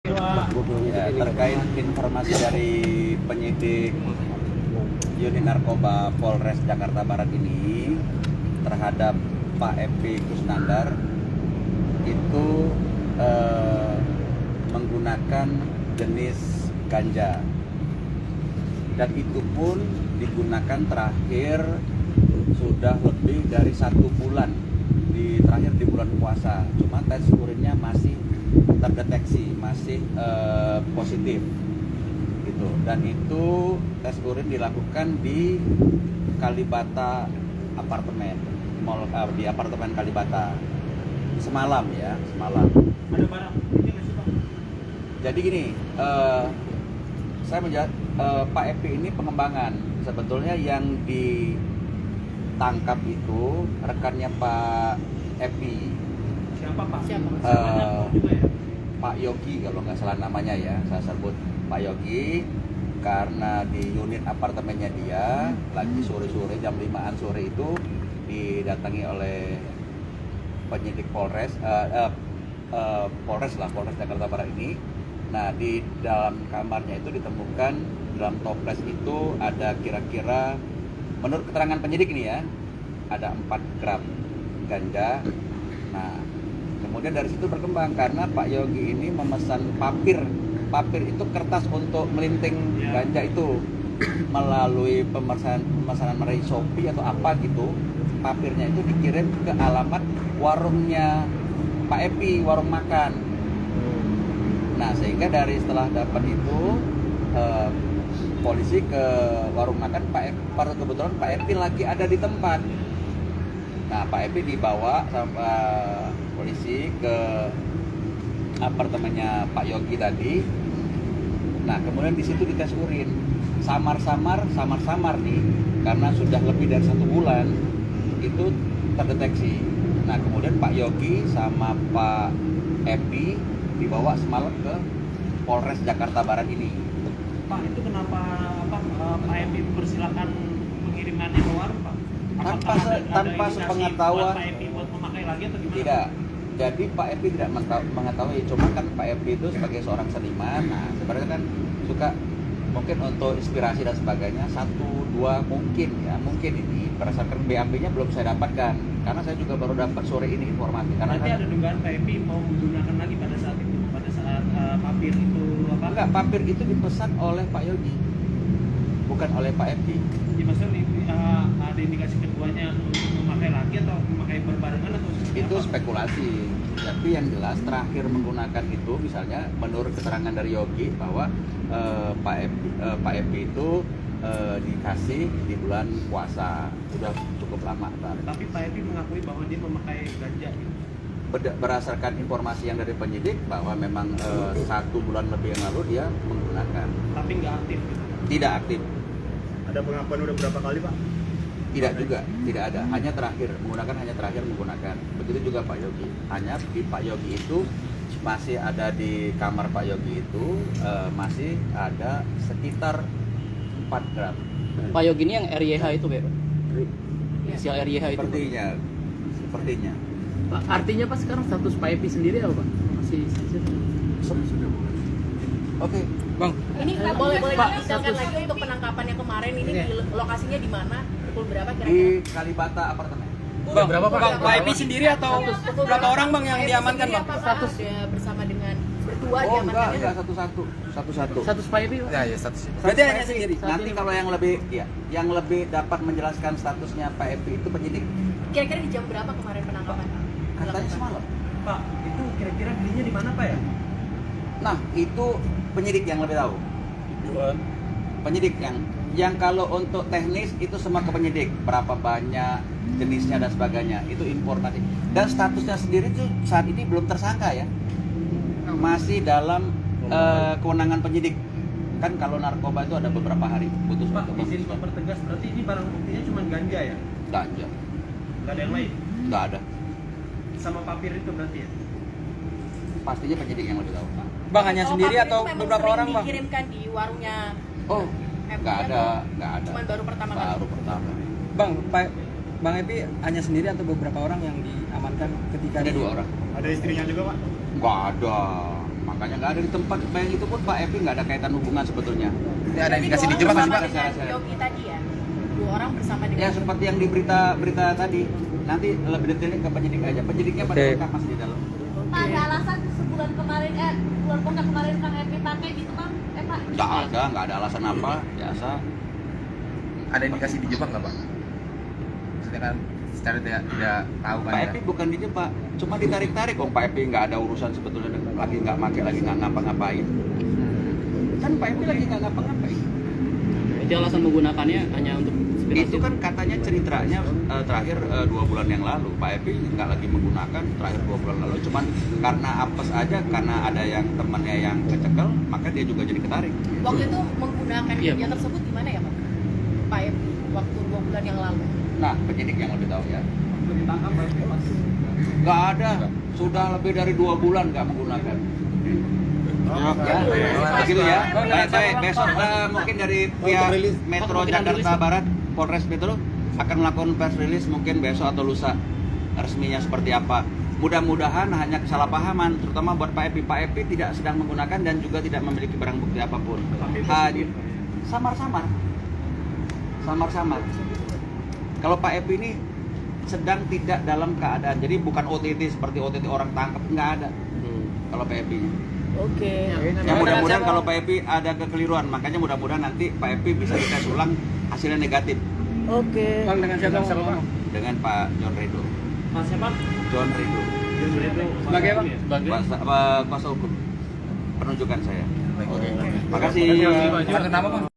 Ya, terkait informasi dari penyidik unit narkoba Polres Jakarta Barat ini terhadap Pak Epi Kusnandar itu menggunakan jenis ganja, dan itu pun digunakan terakhir sudah lebih dari 1 bulan, terakhir di bulan puasa. Cuma tes urinnya masih terdeteksi, masih positif gitu. Dan itu tes urin dilakukan di Kalibata apartemen, di apartemen Kalibata semalam ya, semalam. Ada barang ini nggak sih, Pak? Jadi gini, saya menjawab, Pak Epi ini pengembangan. Sebetulnya yang ditangkap itu rekannya Pak Epi. Siapa, Pak? Siapa? Juga ya? Pak Yogi kalau nggak salah namanya ya, saya sebut Pak Yogi karena di unit apartemennya dia lagi sore-sore jam 5-an sore itu didatangi oleh penyidik Polres Jakarta Barat ini. Nah, di dalam kamarnya itu ditemukan dalam toples itu ada kira-kira, menurut keterangan penyidik ini ya, ada 4 gram ganja. Nah, kemudian dari situ berkembang karena Pak Yogi ini memesan papir itu kertas untuk melinting ganja itu melalui pemesanan melalui Shopee atau apa gitu. Papirnya itu dikirim ke alamat warungnya Pak Epi, warung makan. Nah, sehingga dari setelah dapat itu polisi ke warung makan kebetulan Pak Epi lagi ada di tempat. Nah, Pak Epi dibawa sama polisi ke apartemennya Pak Yogi tadi. Nah, kemudian di situ dites urin. Samar-samar nih, karena sudah lebih dari 1 bulan itu terdeteksi. Nah, kemudian Pak Yogi sama Pak Epi dibawa semalam ke Polres Jakarta Barat ini. Pak, itu kenapa Pak Epi mempersilakan pengirimannya ke warung, Pak? Tanpa inisiasi sepengetahuan. buat Pak Epi buat memakai lagi atau gimana? Tidak. Jadi Pak Epi tidak mengetahui, cuma kan Pak Epi itu sebagai seorang seniman, nah sebenarnya kan suka mungkin untuk inspirasi dan sebagainya, 1-2 mungkin ini berdasarkan BAP-nya belum saya dapatkan, karena saya juga baru dapat sore ini informasi. Karena Nanti ada dugaan Pak Epi mau menggunakan lagi pada saat papir itu apa? Enggak, papir itu dipesan oleh Pak Yogi, bukan oleh Pak Epi. Ya, maksudnya ada indikasi keduanya untuk memakai lagi atau memakai berbarengan atau seperti Itu apa? spekulasi, tapi yang jelas terakhir menggunakan itu misalnya menurut keterangan dari Yogi bahwa Pak Epi itu dikasih di bulan puasa, sudah cukup lama. Tapi Pak Epi mengakui bahwa dia memakai ganja gitu. Berdasarkan informasi yang dari penyidik bahwa memang 1 bulan lebih yang lalu dia menggunakan. Tapi nggak aktif gitu. Tidak aktif. Ada pengakuan udah berapa kali, Pak? Tidak juga, tidak ada. Hanya terakhir menggunakan. Begitu juga Pak Yogi. Hanya di Pak Yogi itu masih ada di kamar Pak Yogi itu masih ada sekitar 4 gram. Pak Yogi ini yang RYH itu, Pak? Inisial RYH itu. Sepertinya. Pak, artinya Pak sekarang status Pak Epi sendiri apa, Pak? Masih Sudah bukan. Oke. Bang, Ini boleh Pak, didetailkan status- lagi untuk penangkapan yang kemarin ini di lokasinya di mana? Pukul berapa Di kira-kira? Kalibata apartemen. Bang, berapa Pak? Pak Epi sendiri atau Pukul berapa orang Bang yang Epi diamankan, sendiri Bang? apa, Pak? Status Ada bersama dengan berdua Oh diamankannya? enggak, satu-satu. status Pak Epi, Pak? Ya, statusnya. Berarti hanya sendiri. Nanti kalau yang lebih dapat menjelaskan statusnya Pak Epi itu penyidik. Kira-kira di jam berapa kemarin penangkapan? Katanya dilakukan? semalam. Pak, itu kira-kira belinya di mana, Pak ya? Nah, itu penyidik yang lebih tahu. Penyidik yang kalau untuk teknis itu semua ke penyidik, berapa banyak jenisnya dan sebagainya, itu informasi. Dan statusnya sendiri itu saat ini belum tersangka ya, masih dalam kewenangan penyidik. Kan kalau narkoba itu ada beberapa hari putus Pak, untuk izin mempertegas, berarti ini barang buktinya cuma ganja ya? ganja, Nggak ada yang lain? nggak ada. Sama papir itu berarti ya? Pastinya penyidik yang lebih tahu. Bang, hanya Oh, sendiri papir atau itu memang beberapa sering orang, Bang? dikirimkan di warungnya Oh, Epi nggak ada. Cuman baru pertama kali? Baru pertama. Bang Epi hanya sendiri atau beberapa orang yang diamankan ketika Ada 2 orang. Ada istrinya juga, Pak? Nggak Makanya nggak ada di tempat yang itu pun Pak Epi nggak ada kaitan hubungan sebetulnya. Ini ada Jadi indikasi dua di Jepang orang nggak sih, Pak? bersama dengan Yogi tadi ya. 2 orang bersama dengan Ya seperti yang di berita tadi. Nanti lebih detailnya ke penyidik aja. Penyidiknya pada lengkap masih di dalam. Pak, ada alasan sebulan kemarin, bulan pekan kemarin Kang Epi pakai gitu Bang? Pak? Nggak ada alasan apa, biasa. Ada indikasi di Jepang nggak, Pak? Maksudnya kan secara tidak tahu kan Pak ya? Epi bukan di Jepang, cuma ditarik-tarik kok. Pak Epi nggak ada urusan sebetulnya, lagi nggak make, lagi nggak ngapa-ngapain. Kan Pak Epi lagi nggak ngapa-ngapain. Berarti alasan menggunakannya hanya untuk inspirasi. Itu kan katanya ceritanya terakhir 2 bulan yang lalu. Pak Epi nggak lagi menggunakan terakhir 2 bulan lalu, cuman karena apes aja, karena ada yang temannya yang kecekel, maka dia juga jadi ketarik. waktu itu menggunakan Iya, media Bang. tersebut gimana ya Pak? Pak Epi waktu 2 bulan yang lalu. Nah, penyidik yang lebih tahu ya. Ditangkap berarti pas Nggak ada, sudah lebih dari 2 bulan nggak menggunakan. Ya, begitu ya. Baik, besok mungkin dari pihak Metro Jakarta Barat, Polres Metro akan melakukan press release mungkin besok atau lusa, resminya seperti apa. Mudah-mudahan hanya kesalahpahaman, terutama buat Pak Epi. Pak Epi tidak sedang menggunakan dan juga tidak memiliki barang bukti apapun. Hanya samar-samar. Kalau Pak Epi ini sedang tidak dalam keadaan, jadi bukan OTT seperti OTT orang tangkap, nggak ada. Kalau Pak Epi. Oke. Ya mudah-mudahan kalau Pak Epi ada kekeliruan, makanya mudah-mudahan nanti Pak Epi bisa dites ulang hasilnya negatif. Oke. Bang, dengan siapa Bang? Dengan Pak John Redo. Pak siapa? John Redo. Sebagai Bang? Kuasa hukum. Penunjukan saya. Oke. Makasih. Kartu nama, Bang?